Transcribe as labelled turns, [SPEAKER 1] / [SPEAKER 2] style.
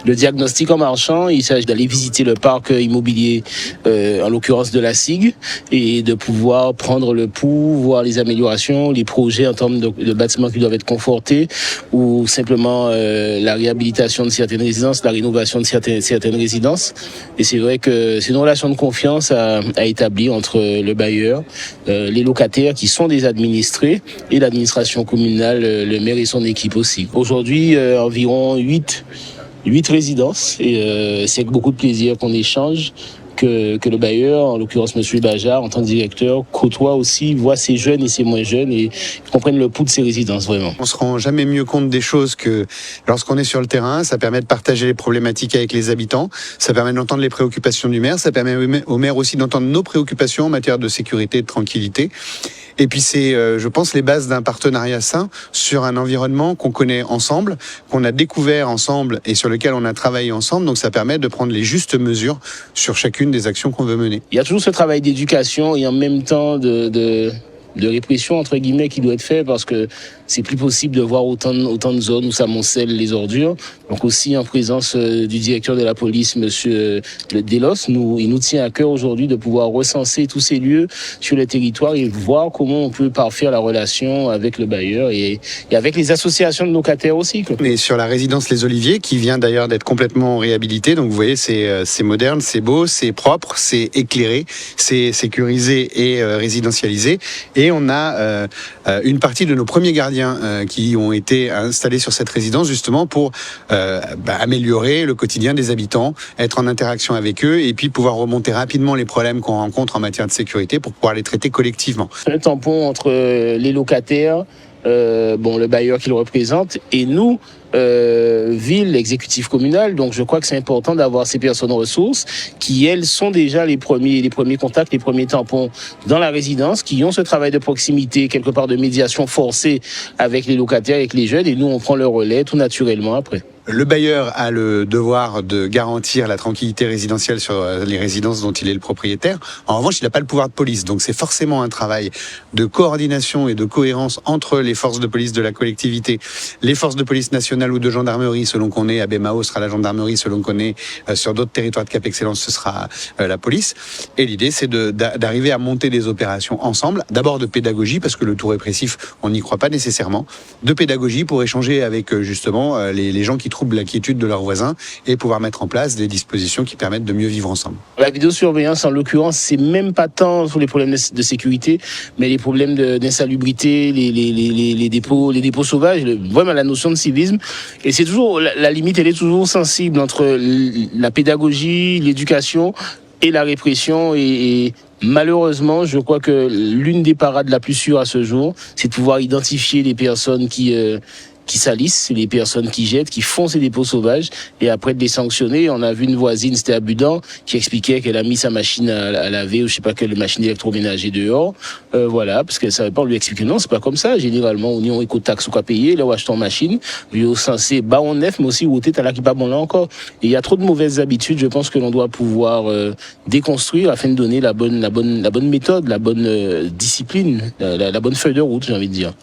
[SPEAKER 1] Le diagnostic en marchant, il s'agit d'aller visiter le parc immobilier, en l'occurrence de la SIG, et de pouvoir prendre le pouls, voir les améliorations, les projets en termes de bâtiments qui doivent être confortés, ou simplement la réhabilitation de certaines résidences, la rénovation de certaines résidences. Et c'est vrai que c'est une relation de confiance à établir entre le bailleur, les locataires qui sont des administrés et l'administration communale, le maire et son équipe aussi. Aujourd'hui, environ 8 résidences et c'est avec beaucoup de plaisir qu'on échange. Que le bailleur, en l'occurrence M. Bajard, en tant que directeur, côtoie aussi, voit ces jeunes et ces moins jeunes et comprennent le pouls de ces résidences, vraiment.
[SPEAKER 2] On se rend jamais mieux compte des choses que lorsqu'on est sur le terrain. Ça permet de partager les problématiques avec les habitants, ça permet d'entendre les préoccupations du maire, ça permet au maire aussi d'entendre nos préoccupations en matière de sécurité et de tranquillité. Et puis c'est, je pense, les bases d'un partenariat sain sur un environnement qu'on connaît ensemble, qu'on a découvert ensemble et sur lequel on a travaillé ensemble. Donc ça permet de prendre les justes mesures sur chacune des actions qu'on veut mener.
[SPEAKER 1] Il y a toujours ce travail d'éducation et en même temps de répression, entre guillemets, qui doit être fait parce que c'est plus possible de voir autant de zones où s'amoncellent les ordures. Donc aussi en présence du directeur de la police, monsieur Delos, il nous tient à cœur aujourd'hui de pouvoir recenser tous ces lieux sur le territoire et voir comment on peut parfaire la relation avec le bailleur et avec les associations de locataires aussi.
[SPEAKER 2] Mais sur la résidence Les Oliviers, qui vient d'ailleurs d'être complètement réhabilitée, donc vous voyez, c'est moderne, c'est beau, c'est propre, c'est éclairé, c'est sécurisé et résidentialisé. Et on a une partie de nos premiers gardiens qui ont été installés sur cette résidence justement pour améliorer le quotidien des habitants, être en interaction avec eux et puis pouvoir remonter rapidement les problèmes qu'on rencontre en matière de sécurité pour pouvoir les traiter collectivement.
[SPEAKER 1] Un tampon entre les locataires, le bailleur qui le représente et nous, ville, exécutif communal. Donc je crois que c'est important d'avoir ces personnes ressources qui, elles, sont déjà les premiers contacts, les premiers tampons dans la résidence, qui ont ce travail de proximité, quelque part de médiation forcée avec les locataires, avec les jeunes, et nous on prend le relais tout naturellement après.
[SPEAKER 2] Le bailleur a le devoir de garantir la tranquillité résidentielle sur les résidences dont il est le propriétaire. En revanche, il n'a pas le pouvoir de police. Donc c'est forcément un travail de coordination et de cohérence entre les forces de police de la collectivité, les forces de police nationale ou de gendarmerie, selon qu'on est à Bémao, ce sera la gendarmerie, selon qu'on est sur d'autres territoires de Cap Excellence, ce sera la police. Et l'idée, c'est d'arriver à monter des opérations ensemble. D'abord de pédagogie, parce que le tout répressif, on n'y croit pas nécessairement. De pédagogie pour échanger avec justement les gens qui troublent la quiétude de leurs voisins et pouvoir mettre en place des dispositions qui permettent de mieux vivre ensemble.
[SPEAKER 1] La vidéosurveillance, en l'occurrence, c'est même pas tant sur les problèmes de sécurité, mais les problèmes d'insalubrité, les dépôts sauvages, vraiment la notion de civisme. Et c'est toujours, la limite, elle est toujours sensible entre la pédagogie, l'éducation et la répression et malheureusement, je crois que l'une des parades la plus sûre à ce jour, c'est de pouvoir identifier les personnes qui salissent, les personnes qui jettent, qui font ces dépôts sauvages, et après de les sanctionner. On a vu une voisine, c'était à Budan, qui expliquait qu'elle a mis sa machine à laver, ou je sais pas quelle machine électroménager dehors, parce qu'elle savait pas, on lui expliquer non, c'est pas comme ça. Généralement, on y a éco-taxe ou quoi payer, là où acheter en machine, lui au censé bas en neuf, mais aussi où t'es là qui pas bon là encore. Et il y a trop de mauvaises habitudes, je pense que l'on doit pouvoir déconstruire afin de donner la bonne méthode, la bonne discipline, la bonne feuille de route, j'ai envie de dire.